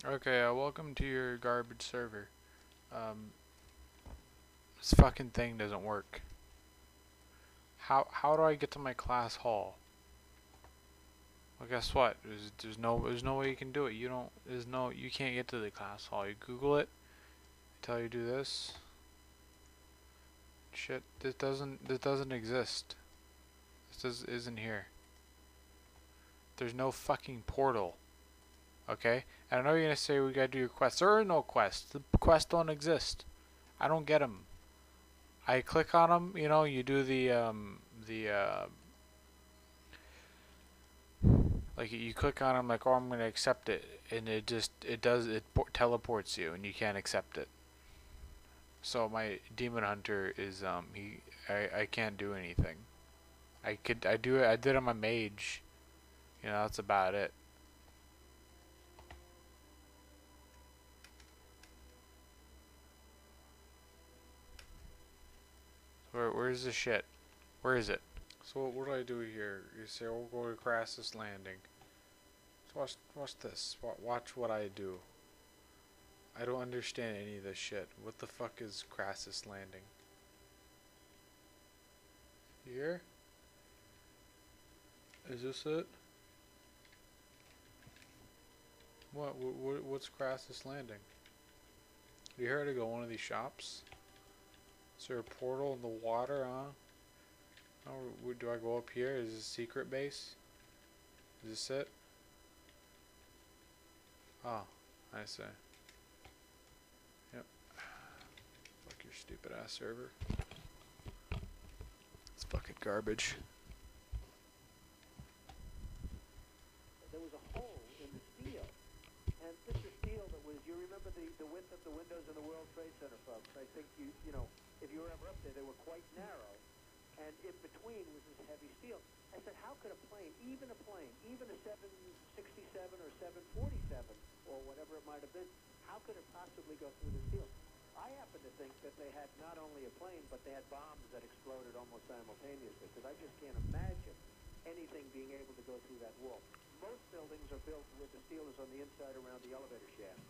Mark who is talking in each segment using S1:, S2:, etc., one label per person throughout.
S1: Okay, welcome to your garbage server. Um, this fucking thing doesn't work. How do I get to my class hall? Well, guess what? There's no way you can do it. You can't get to the class hall. You Google it. Tell you do this. Shit, this doesn't exist. Isn't here. There's no fucking portal. Okay? And I know you're gonna say we gotta do your quests. There are no quests. The quests don't exist. I don't get them. I click on them, you do like you click on them like, oh, I'm gonna accept it, and it teleports you, and you can't accept it. So my demon hunter is I can't do anything. I did on my mage, that's about it. Where's the shit? Where is it? So what do I do here? You say, oh, go to Crassus Landing. So watch this. Watch what I do. I don't understand any of this shit. What the fuck is Crassus Landing? Here? Is this it? What's Crassus Landing? You heard to go one of these shops? Is there a portal in the water, huh? Oh, do I go up here? Is this a secret base? Is this it? Oh, I see. Yep. Fuck your stupid ass server. It's fucking garbage.
S2: There was a hole in the steel. And this is steel that was, you remember the width of the windows in the World Trade Center, folks. I think you know, if you were ever up there, they were quite narrow. And in between was this heavy steel. I said, how could a plane, even a 767 or 747, or whatever it might have been, how could it possibly go through the steel? I happen to think that they had not only a plane, but they had bombs that exploded almost simultaneously, because I just can't imagine anything being able to go through that wall. Most buildings are built where the steel is on the inside around the elevator shaft.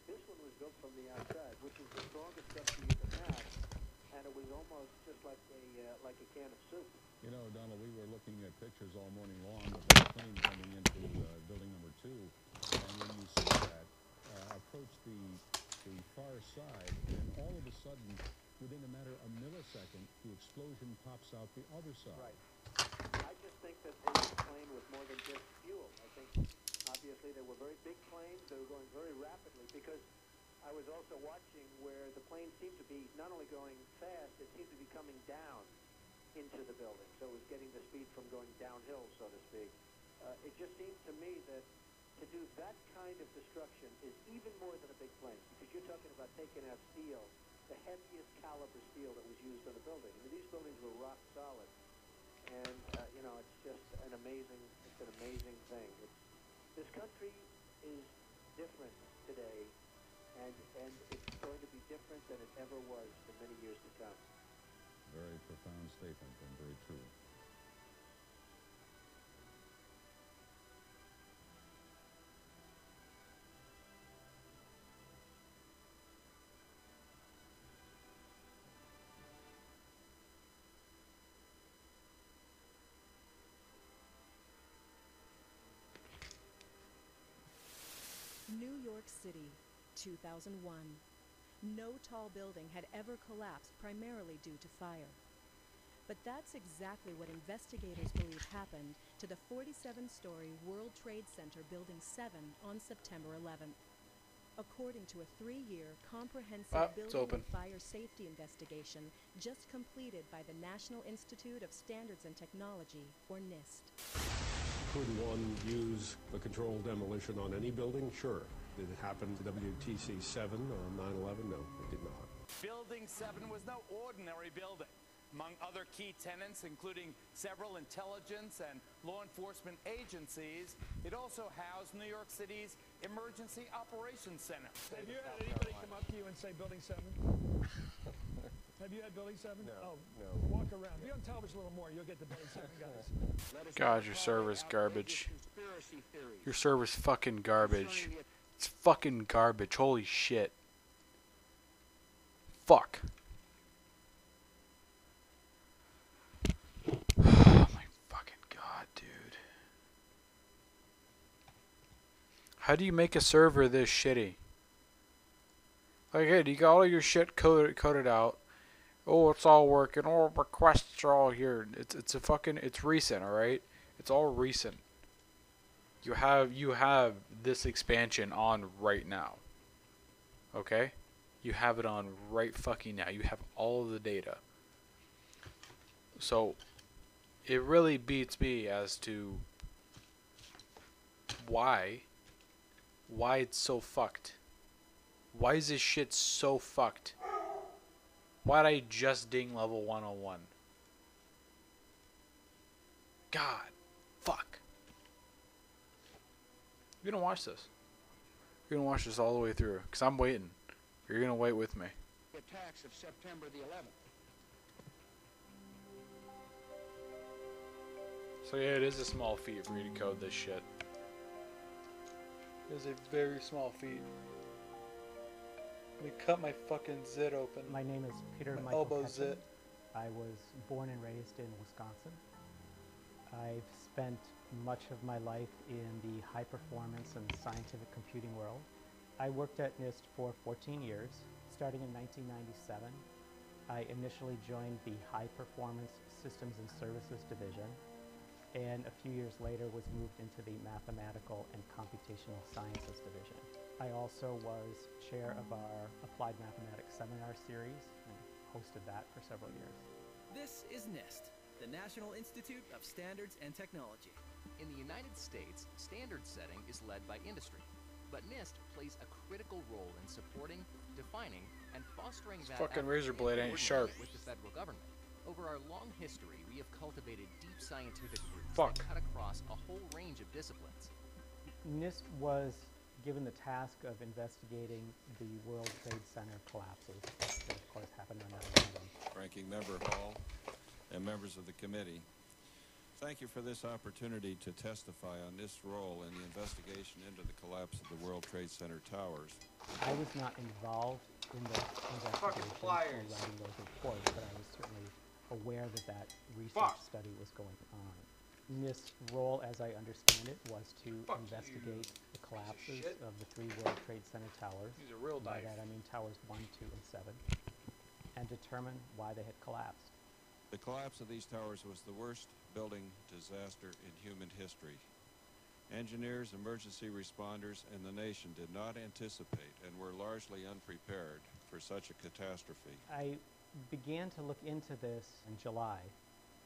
S2: This one was built from the outside, which is the strongest structure you can have, and it was almost just like a can of soup.
S3: You know, Donald, we were looking at pictures all morning long of the plane coming into building number 2, and when you see that approach the far side, and all of a sudden, within a matter of a millisecond, the explosion pops out the other side.
S2: Right. I just think that this plane was more than just fuel. I think, obviously, they were very big planes. They were going very rapidly, because I was also watching where the plane seemed to be not only going fast, it seemed to be coming down into the building. So it was getting the speed from going downhill, so to speak. It just seemed to me that to do that kind of destruction is even more than a big plane, because you're talking about taking out steel, the heaviest caliber steel that was used on a building. I mean, these buildings were rock solid. And, it's just an amazing thing. This country is different today, and it's going to be different than it ever was for many years to come.
S3: Very profound statement and very true.
S4: New York City, 2001. No tall building had ever collapsed primarily due to fire. But that's exactly what investigators believe happened to the 47-story World Trade Center Building 7 on September 11th. According to a 3-year comprehensive building and fire safety investigation just completed by the National Institute of Standards and Technology, or NIST.
S5: Could one use a controlled demolition on any building? Sure. Did it happen to WTC 7 on 9/11? No, it did not.
S6: Building 7 was no ordinary building. Among other key tenants, including several intelligence and law enforcement agencies, it also housed New York City's Emergency Operations Center.
S7: Have you had anybody come up to you and say Building 7? Have you had Building 7?
S5: No,
S7: oh,
S5: no.
S7: Walk around. Be on television a little more. You'll get the Building 7 guys.
S1: God, your server's garbage. Your server's fucking garbage. It's fucking garbage. Holy shit. Fuck. Oh my fucking god, dude. How do you make a server this shitty? Like, hey, you got all your shit coded out. Oh, it's all working. Oh, requests are all here. It's recent, all right? It's all recent. You have this expansion on right now. Okay? You have it on right fucking now. You have all of the data. So, it really beats me as to why it's so fucked. Why is this shit so fucked? Why'd I just ding level 101? God. Fuck. You're gonna watch this. You're gonna watch this all the way through. Because I'm waiting. You're gonna wait with me.
S2: Attacks of September the 11th.
S1: So yeah, it is a small feat for me to code this shit. It is a very small feat. Let me cut my fucking zit open.
S8: My name is Peter
S1: My
S8: Michael
S1: elbow
S8: Ketchum.
S1: zit.
S8: I was born and raised in Wisconsin. I've spent much of my life in the high performance and scientific computing world. I worked at NIST for 14 years, starting in 1997. I initially joined the High Performance Systems and Services Division, and a few years later was moved into the Mathematical and Computational Sciences Division. I also was chair of our Applied Mathematics Seminar Series and hosted that for several years.
S9: This is NIST, the National Institute of Standards and Technology.
S10: In the United States, standard setting is led by industry, but NIST plays a critical role in supporting, defining, and fostering that
S1: fucking
S10: effort
S1: razor
S10: in
S1: blade ain't
S10: coordinating
S1: sharp.
S10: with the federal government. Over our long history, we have cultivated deep scientific roots
S1: Fuck.
S10: that cut across a whole range of disciplines.
S8: NIST was given the task of investigating the World Trade Center collapses that of course happened on 9/11.
S11: Ranking Member Hall, and members of the committee, thank you for this opportunity to testify on this role in the investigation into the collapse of the World Trade Center towers.
S8: I was not involved in the investigation or writing those reports, but I was certainly aware that that research study was going on. NIST's role, as I understand it, was to investigate the collapses of the 3 World Trade Center towers.
S1: Use a real
S8: By
S1: knife.
S8: that I mean towers 1, 2, and 7, and determine why they had collapsed.
S11: The collapse of these towers was the worst building disaster in human history. Engineers, emergency responders, and the nation did not anticipate and were largely unprepared for such a catastrophe.
S8: I began to look into this in July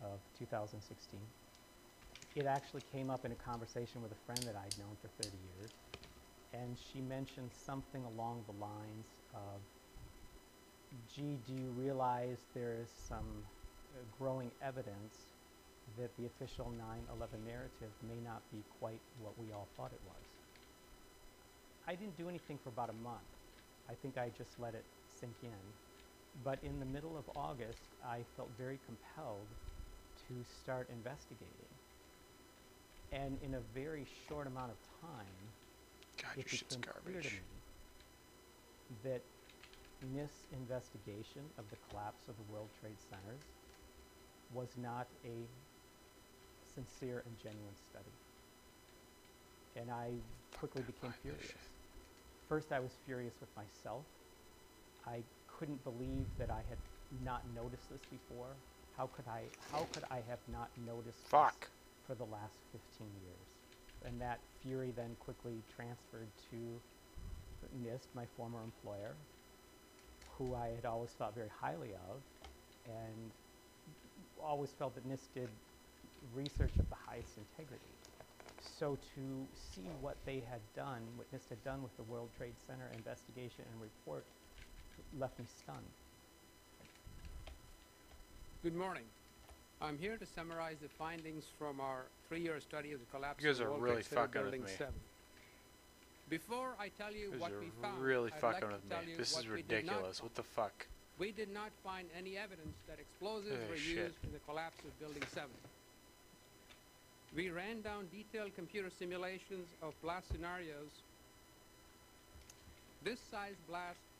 S8: of 2016. It actually came up in a conversation with a friend that I'd known for 30 years, and she mentioned something along the lines of, gee, do you realize there is some growing evidence that the official 9/11 narrative may not be quite what we all thought it was? I didn't do anything for about a month. I think I just let it sink in. But in the middle of August, I felt very compelled to start investigating. And in a very short amount of time,
S1: God,
S8: it
S1: your shit's
S8: became clear to
S1: garbage.
S8: me that NIST's investigation of the collapse of the World Trade Centers was not a sincere and genuine study. And I quickly became furious. First, I was furious with myself. I couldn't believe that I had not noticed this before. How could I have not noticed this for the last 15 years? And that fury then quickly transferred to NIST, my former employer, who I had always thought very highly of, and always felt that NIST did research of the highest integrity. So to see what they had done, what NIST had done with the World Trade Center investigation and report, left me stunned.
S12: Good morning. I'm here to summarize the findings from our 3-year study of the collapse
S1: You guys
S12: of
S1: are
S12: World
S1: really
S12: Trade Center
S1: fucking with
S12: Building
S1: me.
S12: 7. Before I tell you
S1: You
S12: what
S1: guys are
S12: we found,
S1: really
S12: I'd
S1: fucking
S12: like
S1: with
S12: to tell
S1: me.
S12: you
S1: This
S12: what
S1: is
S12: we did not
S1: ridiculous.
S12: find.
S1: What the fuck?
S12: We did not find any evidence that explosives
S1: Oh,
S12: were
S1: shit.
S12: used in the collapse of Building 7. We ran down detailed computer simulations of blast scenarios This size blast